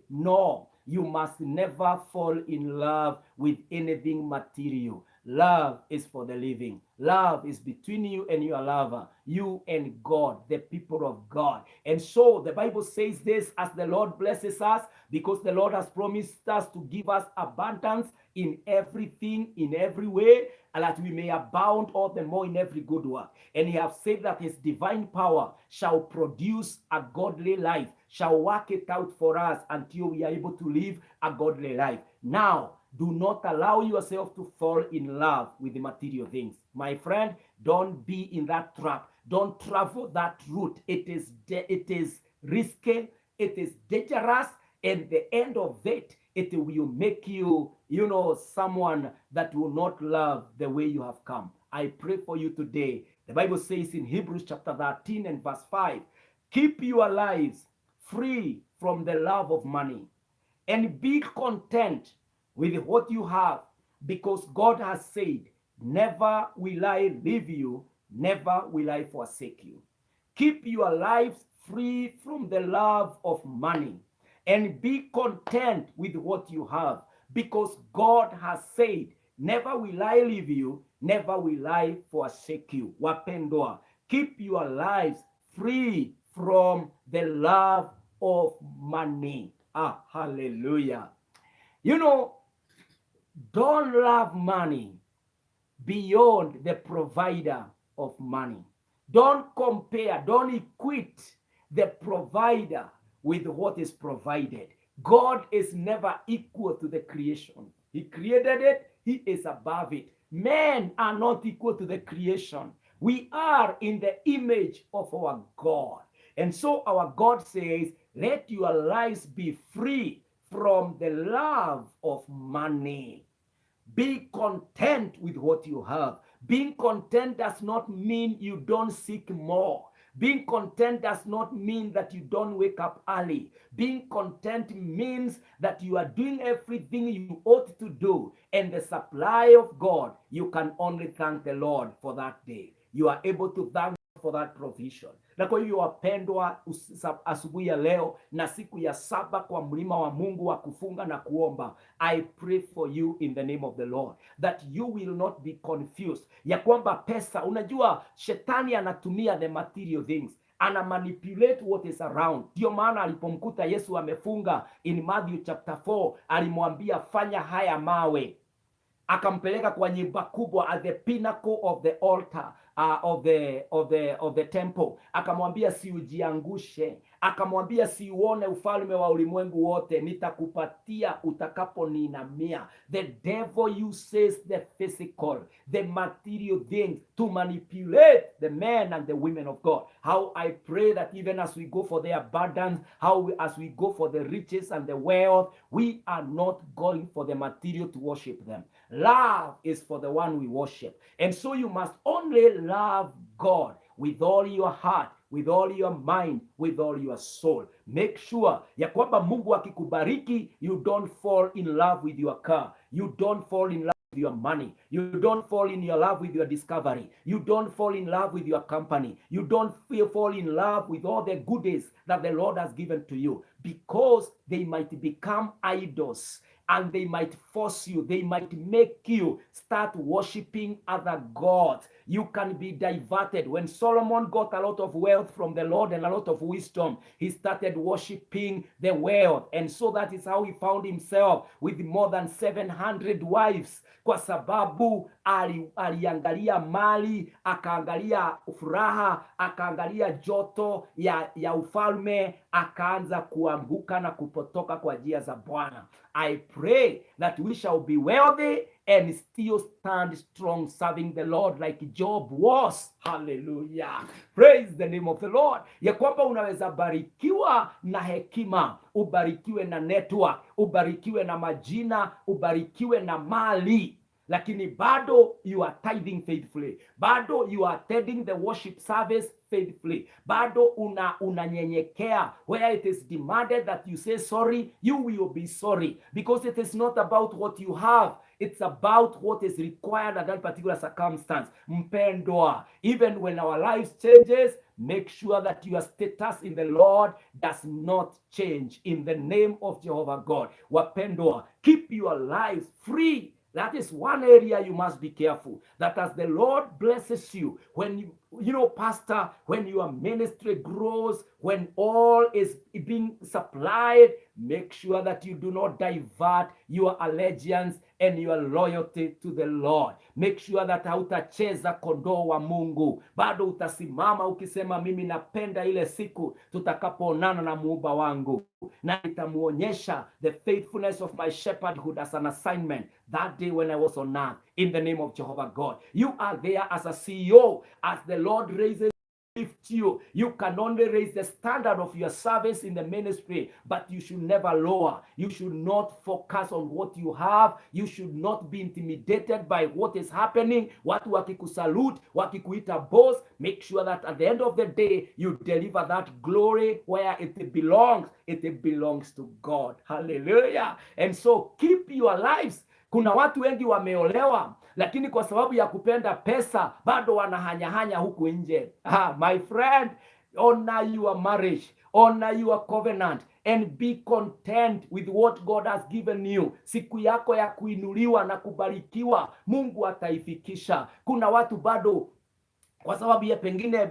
no, you must never fall in love with anything material. Love is for the living. Love is between you and your lover, you and God, the people of God. And so the Bible says this, as the Lord blesses us, because the Lord has promised us to give us abundance in everything, in every way, and that we may abound all the more in every good work. And He has said that His divine power shall produce a godly life, shall work it out for us until we are able to live a godly life. Now, do not allow yourself to fall in love with the material things. My friend, don't be in that trap. Don't travel that route. It is risky. It is dangerous. And the end of it will make you, someone that will not love the way you have come. I pray for you today. The Bible says in Hebrews chapter 13 and verse 5, keep your lives free from the love of money and be content with what you have, because God has said, never will I leave you, never will I forsake you. Keep your lives free from the love of money and be content with what you have, because God has said, never will I leave you, never will I forsake you. Wapendwa, keep your lives free from the love of money. Hallelujah. Don't love money beyond the provider of money. Don't compare, don't equate the provider with what is provided. God is never equal to the creation. He created it. He is above it. Men are not equal to the creation. We are in the image of our God. And so our God says, let your lives be free from the love of money. Be content with what you have. Being content does not mean you don't seek more. Being content does not mean that you don't wake up early. Being content means that you are doing everything you ought to do. And the supply of God, you can only thank the Lord for that day. You are able to thank for that provision. Na kwa hivyo wapendwa, asubuhi ya leo na siku ya saba kwa mlima wa Mungu wa kufunga na kuomba, I pray for you in the name of the Lord that you will not be confused ya kwamba pesa, unajua shetani anatumia the material things, ana manipulate what is around. Ndio maana alipomkuta Yesu amefunga in Matthew chapter 4, alimwambia fanya haya mawe, akampeleka kwa nyumba kubwa at the pinnacle of the altar of the temple, akamwambia si ujiangushe, akamwambia si uone ufalme wa ulimwengu wote, nitakupatia utakaponinamia. The devil uses the physical, the material things to manipulate the men and the women of God. How I pray that even as we go for the abundance, as we go for the riches and the wealth, we are not going for the material to worship them. Love is for the one we worship. And so you must only love God with all your heart, with all your mind, with all your soul. Make sure ya kwamba Mungu akikubariki, you don't fall in love with your car. You don't fall in love with your money. You don't fall in your love with your discovery. You don't fall in love with your company. You don't fall in love with all the goodies that the Lord has given to you, because they might become idols. And they might force you, they might make you start worshiping other gods. You can be diverted. When Solomon got a lot of wealth from the Lord and a lot of wisdom, he started worshiping the wealth. And so that is how he found himself with more than 700 wives. Kwa sababu aliangalia mali, akaangalia furaha, akaangalia joto ya ufalme, akaanza kuanguka na kupotoka kwa njia za Bwana. I pray that we shall be wealthy and still stand strong serving the Lord like Job was. Hallelujah. Praise the name of the Lord. Ya kwamba unaweza barikiwa na hekima, ubarikiwe na network, ubarikiwe na majina, ubarikiwe na mali, lakini bado you are tithing faithfully, bado you are attending the worship service faithfully, bado unanyenyekea where it is demanded that you say sorry, you will be sorry, because it is not about what you have, it's about what is required at that particular circumstance. Mpendwa, even when our lives changes, make sure that your status in the Lord does not change in the name of Jehovah God. Wapendwa, keep your lives free. That is one area you must be careful. That as the Lord blesses you, when pastor, when your ministry grows, when all is being supplied, make sure that you do not divert your allegiance and your loyalty to the Lord. Make sure that hautacheza kondoo wa Mungu. Bado utasimama ukisema mimi napenda ile siku tutakapoonana na Muumba wangu, na nitamuonyesha the faithfulness of my shepherdhood as an assignment that day when I was on earth, in the name of Jehovah God. You are there as a CEO. As the Lord raises you, you can only raise the standard of your service in the ministry, but you should never lower. You should not focus on what you have. You should not be intimidated by what is happening. Watu wakikusalute, wakikuita boss, make sure that at the end of the day, you deliver that glory where it belongs. It belongs to God. Hallelujah. And so keep your lives. Kuna watu wengi wameolewa, lakini kwa sababu ya kupenda pesa bado wanahanyahanya huku nje. My friend, honor your marriage, honor your covenant, and be content with what God has given you. Siku yako ya kuinuliwa na kubarikiwa, Mungu ataifikisha. Kuna watu bado kwa sababu ya pengine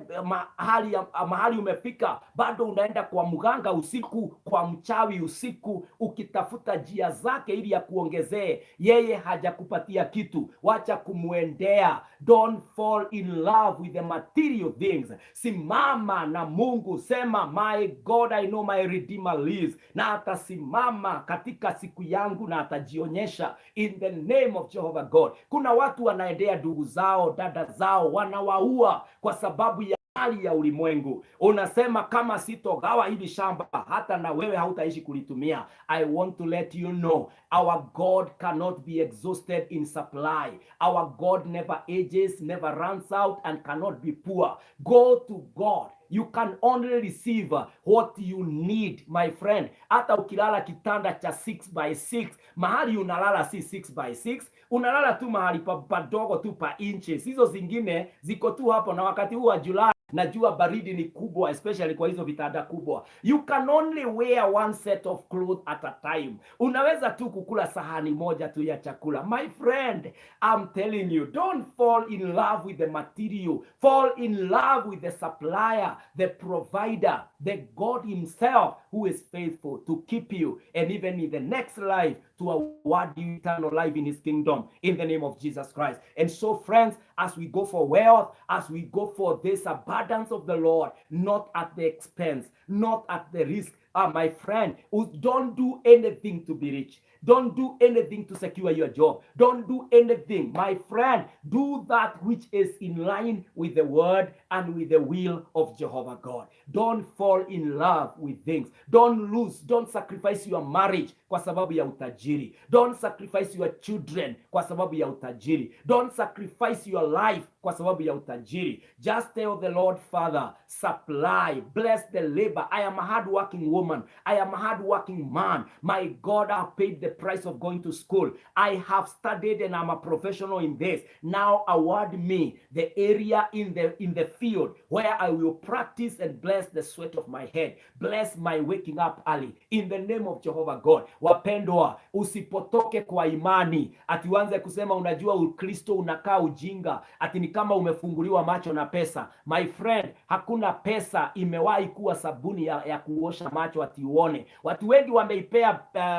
mahali umefika, bado unaenda kwa mganga usiku, kwa mchawi usiku, ukitafuta njia zake ili ya kuongezee. Yeye hajakupatia kitu, wacha kumuendea. Don't fall in love with the material things. Simama na Mungu, sema my God, I know my Redeemer lives, na atasimama katika siku yangu na atajionyesha in the name of Jehovah God. Kuna watu wanaendea ndugu zao, dada zao, wanawaua kwa sababu ya hali ya ulimwengu. Unasema kama sitogawa hili shamba, hata na wewe hautaishi kulitumia. I want to let you know, our God cannot be exhausted in supply. Our God never ages, never runs out, and cannot be poor. Go to God. You can only receive what you need, my friend. Hata ukilala kitanda cha 6x6, mahali unalala si 6x6, unalala tu mahali padogo tu pa inches. Hizo zingine ziko tu hapo, na wakati huu wa Julai najua baridi ni kubwa, especially kwa hizo vitanda kubwa. You can only wear one set of clothes at a time. Unaweza tu kukula sahani moja tu ya chakula. My friend, I'm telling you, don't fall in love with the material. Fall in love with the supplier, the provider, the God himself, who is faithful to keep you, and even in the next life to award you eternal life in his kingdom, in the name of Jesus Christ. And so, friends, as we go for wealth, as we go for this abundance of the Lord, not at the expense, not at the risk. My friend, don't do anything to be rich. Don't do anything to secure your job. Don't do anything. My friend, do that which is in line with the word and with the will of Jehovah God. Don't fall in love with things. Don't sacrifice your marriage kwa sababu ya utajiri. Don't sacrifice your children kwa sababu ya utajiri. Don't sacrifice your life kwa sababu ya utajiri. Just tell the Lord, Father, supply, bless the labor. I am a hard-working woman. I am a hard-working man. My God, I have paid the price of going to school. I have studied and I'm a professional in this. Now award me the area in the field where I will practice and bless the sweat of my head. Bless my waking up early in the name of Jehovah God. Wapendwa, usipotoke kwa imani ati uanze kusema unajua Ukristo unakaa ujinga, ati ni kama umefunguliwa macho na pesa. My friend, hakuna pesa imewahi kuwa sabuni ya kuosha macho ati uone. Watu wengi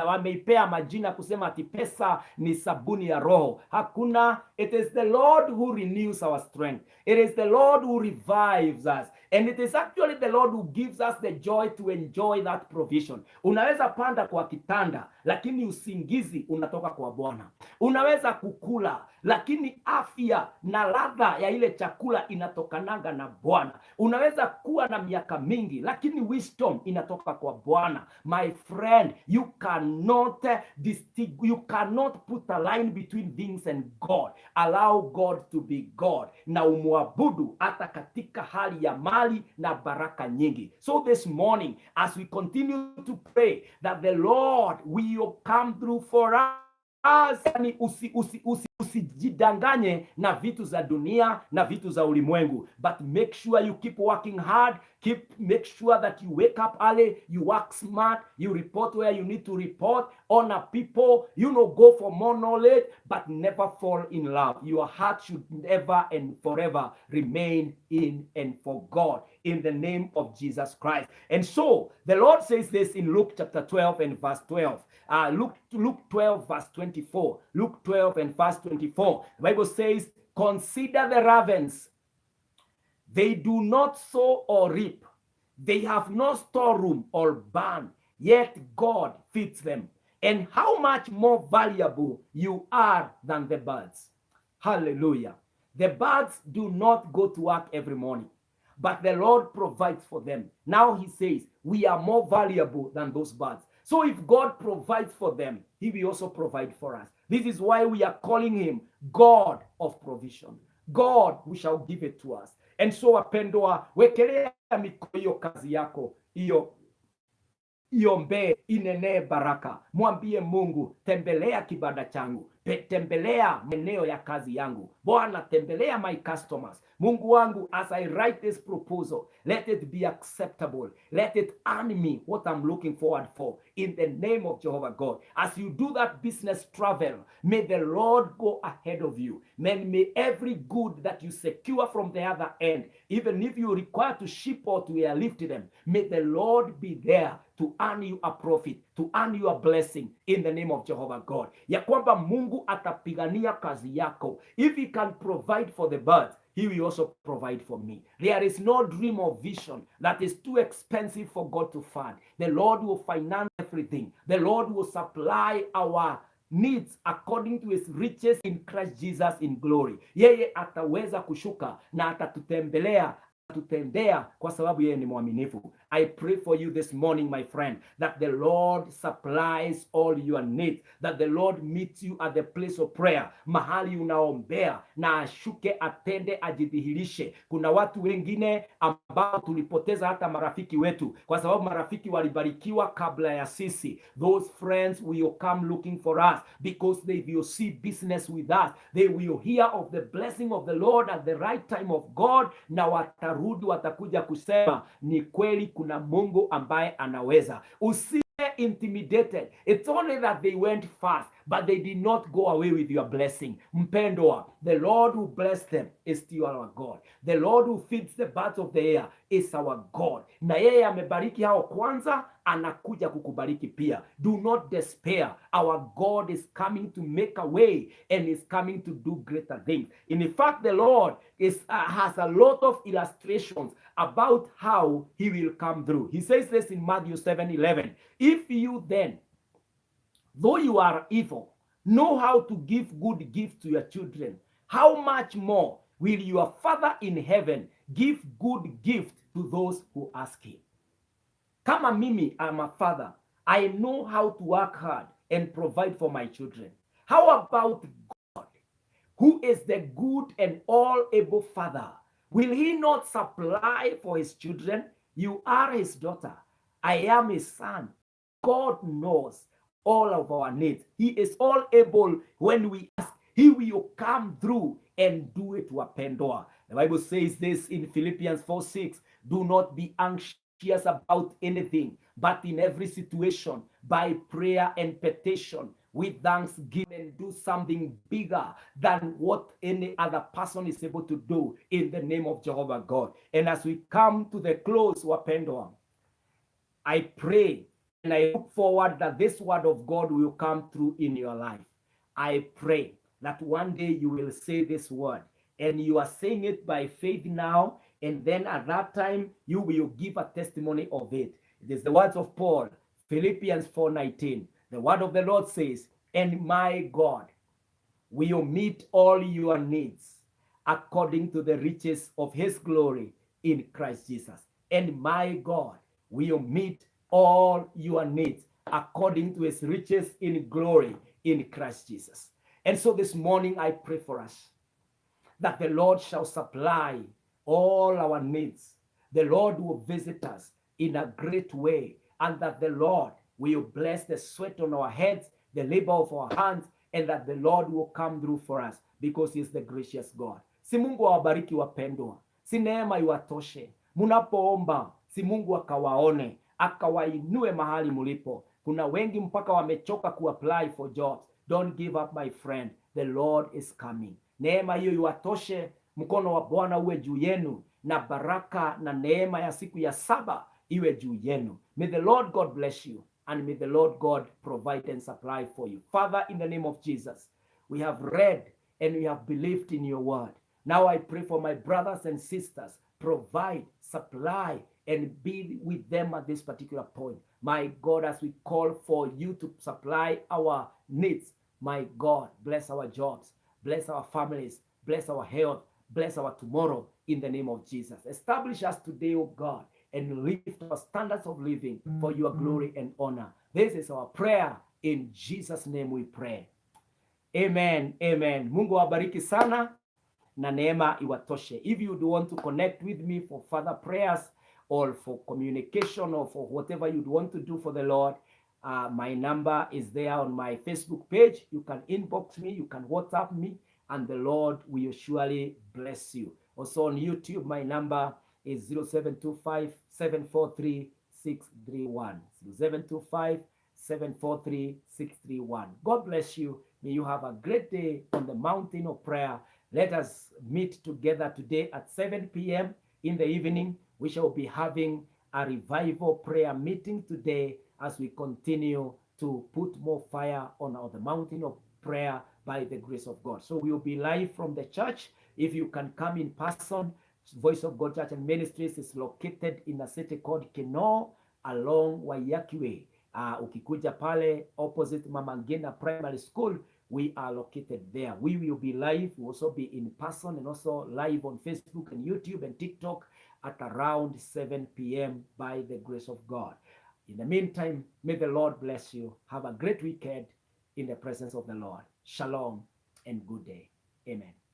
wameipea majina kusema ati pesa ni sabuni ya roho. Hakuna. It is the Lord who renews our strength. It is the Lord who revives us. And it is actually the Lord who gives us the joy to enjoy that provision. Unaweza panda kwa kitanda, lakini usingizi unatoka kwa Bwana. Unaweza kukula, lakini afya na ladha ya ile chakula inatokananga na Bwana. Unaweza kuwa na miaka mingi, lakini wisdom inatoka kwa Bwana. My friend, you cannot put a line between things and God. Allow God to be God, na umwabudu hata katika hali ya mali na baraka nyingi. So this morning, as we continue to pray that the Lord will come through for us, usijidanganye na vitu za dunia na vitu za ulimwengu, but make sure you keep working hard. Make sure that you wake up early, you work smart, you report where you need to report, honor people, go for more knowledge, but never fall in love. Your heart should ever and forever remain in and for God, in the name of Jesus Christ. And so the Lord says this in Luke chapter 12 and verse 12. Luke 12 verse 24. Luke 12 and verse 24. The Bible says, consider the ravens. They do not sow or reap. They have no storeroom or barn, yet God feeds them. And how much more valuable you are than the birds. Hallelujah. The birds do not go to work every morning, but the Lord provides for them. Now he says, we are more valuable than those birds. So if God provides for them, he will also provide for us. This is why we are calling him God of provision. God who shall give it to us. And so wapendwa, wekelea mikono hiyo kazi yako, iombe, inenee baraka. Mwambie Mungu, tembelea kibanda changu, tembelea maeneo ya kazi yangu. Bwana, tembelea my customers. Mungu wangu, as I write this proposal, let it be acceptable. Let it earn me what I'm looking forward for. In the name of Jehovah God. As you do that business travel, may the Lord go ahead of you. May every good that you secure from the other end, even if you require to ship or to airlift them, may the Lord be there to earn you a profit, to earn you a blessing in the name of Jehovah God. Ya kwamba Mungu atapigania kazi yako. If he can provide for the birds, he will also provide for me. There is no dream or vision that is too expensive for God to fund. The Lord will finance everything. The Lord will supply our needs according to his riches in Christ Jesus in glory. Yeye ataweza kushuka na atatutembelea, tutendea kwa sababu yeye ni mwaminifu. I pray for you this morning, my friend, that the Lord supplies all your needs, that the Lord meets you at the place of prayer, mahali unaombea, na ashuke, atende, ajidhihirishe. Kuna watu wengine ambao tulipoteza hata marafiki wetu kwa sababu marafiki walibarikiwa kabla ya sisi. Those friends will come looking for us because they will see business with us. They will hear of the blessing of the Lord at the right time of God, na watarudi, watakuja kusema ni kweli kuna Mungu ambaye anaweza. Usiwe intimidated. It's only that they went fast, but they did not go away with your blessing. Mpendwa, the Lord who blessed them is still our God. The Lord who feeds the birds of the air is our God. Na yeye amebariki hao kwanza, anakuja kukubariki pia. Do not despair. Our God is coming to make a way and is coming to do greater things. In fact, the Lord has a lot of illustrations about how he will come through. He says this in Matthew 7:11. If you then, though you are evil, know how to give good gifts to your children, how much more will your Father in heaven give good gifts to those who ask him? Kama mimi, I'm a father, I know how to work hard and provide for my children. How about God, who is the good and all-able Father? Will he not supply for his children? You are his daughter. I am his son. God knows all of our needs. He is all able. When we ask, he will come through and do it. Wapendwa. The Bible says this in Philippians 4:6. Do not be anxious about anything, but in every situation, by prayer and petition, with thanksgiving, do something bigger than what any other person is able to do in the name of Jehovah God. And as we come to the close, wapendwa, I pray and I look forward that this word of God will come through in your life. I pray that one day you will say this word, and you are saying it by faith now, and then at that time you will give a testimony of it. It is the words of Paul, Philippians 4:19. The word of the Lord says, and my God will meet all your needs according to the riches of his glory in Christ Jesus. And my God will meet all your needs according to his riches in glory in Christ Jesus. And so this morning I pray for us that the Lord shall supply all our needs. The Lord will visit us in a great way, and that the Lord will bless the sweat on our heads, the labor of our hands, and that the Lord will come through for us because he is the gracious God. Si Mungu awabariki wapendwa. Si neema iwatoshe. Munapoomba, si Mungu akawaone, akawainue mahali mulipo. Kuna wengi mpaka wamechoka kuapply for jobs. Don't give up, my friend. The Lord is coming. Neema hiyo iwatoshe, mkono wa Bwana uwe juu yenu, na baraka na neema ya siku ya saba iwe juu yenu. May the Lord God bless you, and may the Lord God provide and supply for you. Father, in the name of Jesus, we have read and we have believed in your word. Now I pray for my brothers and sisters. Provide, supply, and be with them at this particular point. My God, as we call for you to supply our needs, my God, bless our jobs, bless our families, bless our health, bless our tomorrow in the name of Jesus. Establish us today, O God, and lift our standards of living for your glory and honor. This is our prayer. In Jesus' name we pray. Amen. Amen. Mungu awabariki sana na neema iwatoshe. If you do want to connect with me for further prayers or for communication or for whatever you'd want to do for the Lord, My number is there on my Facebook page. You can inbox me, you can WhatsApp me, and the Lord will surely bless you. Also on YouTube, my number is 0725 743 631. 0725 743 631. God bless you. May you have a great day on the mountain of prayer. Let us meet together today at 7 p.m. in the evening. We shall be having a revival prayer meeting today as we continue to put more fire on the mountain of prayer by the grace of God. So we will be live from the church. If you can come in person, Voice of God Church and Ministries is located in a city called Kinoo along Waiyaki Way. Ukikuja pale opposite Mama Ngina Primary School, we are located there. We will be live. We will also be in person and also live on Facebook and YouTube and TikTok at around 7 p.m. by the grace of God. In the meantime, may the Lord bless you. Have a great weekend in the presence of the Lord. Shalom and good day. Amen.